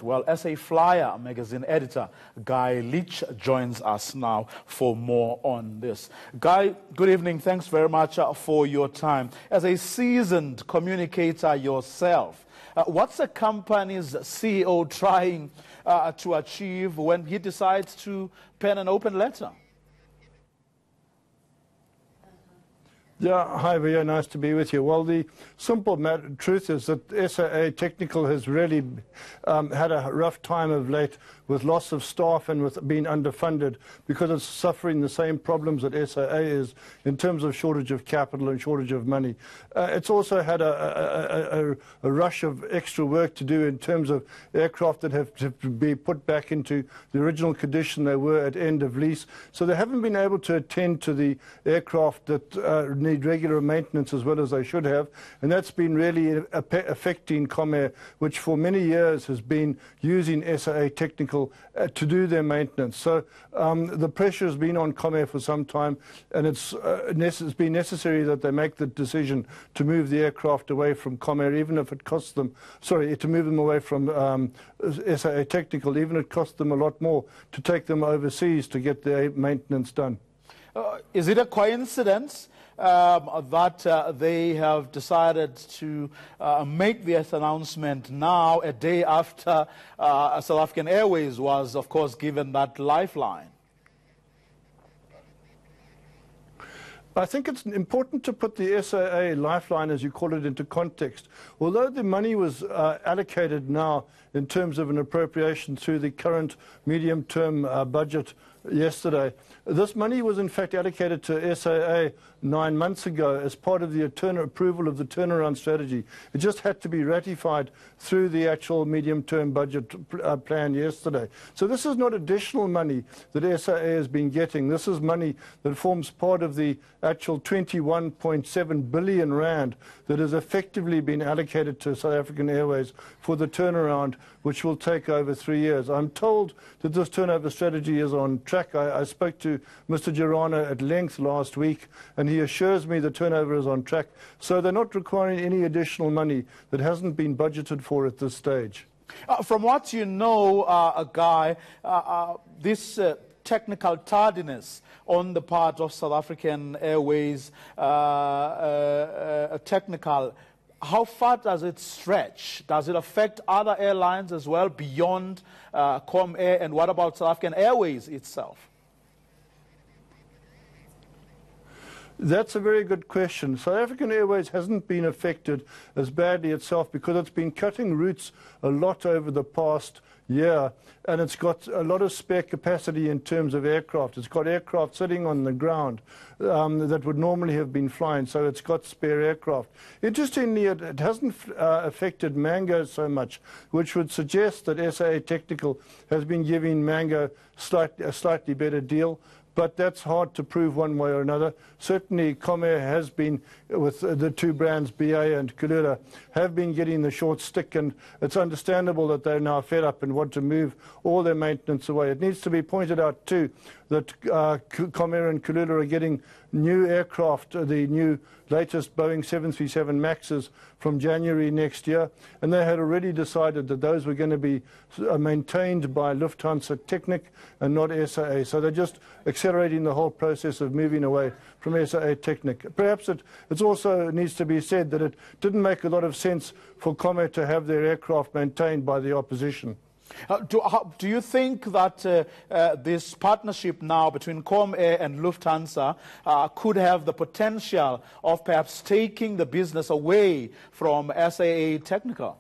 project? Well, SA Flyer magazine editor Guy Leitch joins us now for more on this. Guy, good evening. Thanks very much for your time. As a seasoned communicator yourself, what's a company's CEO trying to achieve when he decides to pen an open letter? Yeah, hi, very nice to be with you. Well, the simple truth is that SAA Technical has really had a rough time of late with loss of staff and with being underfunded because it's suffering the same problems that SAA is in terms of shortage of capital and shortage of money. It's also had a rush of extra work to do in terms of aircraft that have to be put back into the original condition they were at end of lease. So they haven't been able to attend to the aircraft that need regular maintenance as well as they should have, and that's been really affecting Comair, which for many years has been using SAA Technical to do their maintenance. So the pressure has been on Comair for some time, and it's been necessary that they make the decision to move the aircraft away from Comair, even if it costs them, to move them away from SAA Technical, even if it costs them a lot more to take them overseas to get their maintenance done. Is it a coincidence that they have decided to make this announcement now, a day after South African Airways was, of course, given that lifeline? I think it's important to put the SAA lifeline, as you call it, into context. Although the money was allocated now in terms of an appropriation through the current medium-term budget yesterday, this money was in fact allocated to SAA 9 months ago as part of the approval of the turnaround strategy. It just had to be ratified through the actual medium-term budget plan yesterday. So this is not additional money that SAA has been getting. This is money that forms part of the actual 21.7 billion rand that has effectively been allocated to South African Airways for the turnaround, which will take over 3 years. I'm told that this turnover strategy is on track. I spoke to Mr. Girano at length last week, and he assures me the turnover is on track. So they're not requiring any additional money that hasn't been budgeted for at this stage. From what you know, Guy, this technical tardiness on the part of South African Airways, technical, how far does it stretch? Does it affect other airlines as well beyond Comair? And what about South African Airways itself? That's a very good question. South African Airways hasn't been affected as badly itself because it's been cutting routes a lot over the past year, and it's got a lot of spare capacity in terms of aircraft. It's got aircraft sitting on the ground that would normally have been flying, so it's got spare aircraft. Interestingly, it hasn't affected Mango so much, which would suggest that SAA Technical has been giving Mango a slightly better deal. But that's hard to prove one way or another. Certainly, Comair has been, with the two brands, BA and Kulula, have been getting the short stick, and it's understandable that they're now fed up and want to move all their maintenance away. It needs to be pointed out, too, that Comair and Kulula are getting new aircraft, the new latest Boeing 737 MAXs from January next year, and they had already decided that those were going to be maintained by Lufthansa Technik and not SAA. So they're just accelerating the whole process of moving away from SAA Technik. Perhaps it also needs to be said that it didn't make a lot of sense for Comair to have their aircraft maintained by the opposition. Do you think that this partnership now between Comair and Lufthansa could have the potential of perhaps taking the business away from SAA Technical?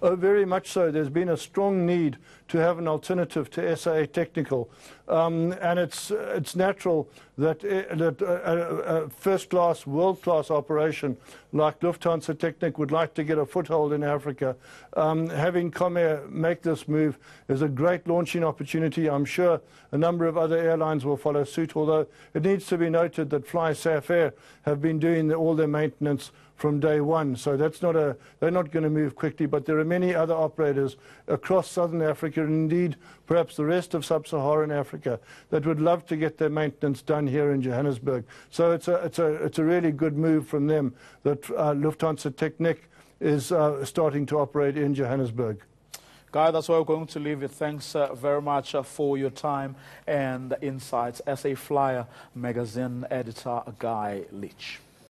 Oh, very much so. There's been a strong need to have an alternative to SAA Technical. And it's natural that a first-class, world-class operation like Lufthansa Technik would like to get a foothold in Africa. Having Comair make this move is a great launching opportunity. I'm sure a number of other airlines will follow suit, although it needs to be noted that Fly Safair have been doing all their maintenance from day one, so they're not going to move quickly, but there are many other operators across southern Africa, and indeed perhaps the rest of sub-Saharan Africa, that would love to get their maintenance done here in Johannesburg. So it's a really good move from them that Lufthansa Technik is starting to operate in Johannesburg. Guy, that's where we're going to leave it. Thanks very much for your time and insights. SA Flyer magazine editor, Guy Leitch.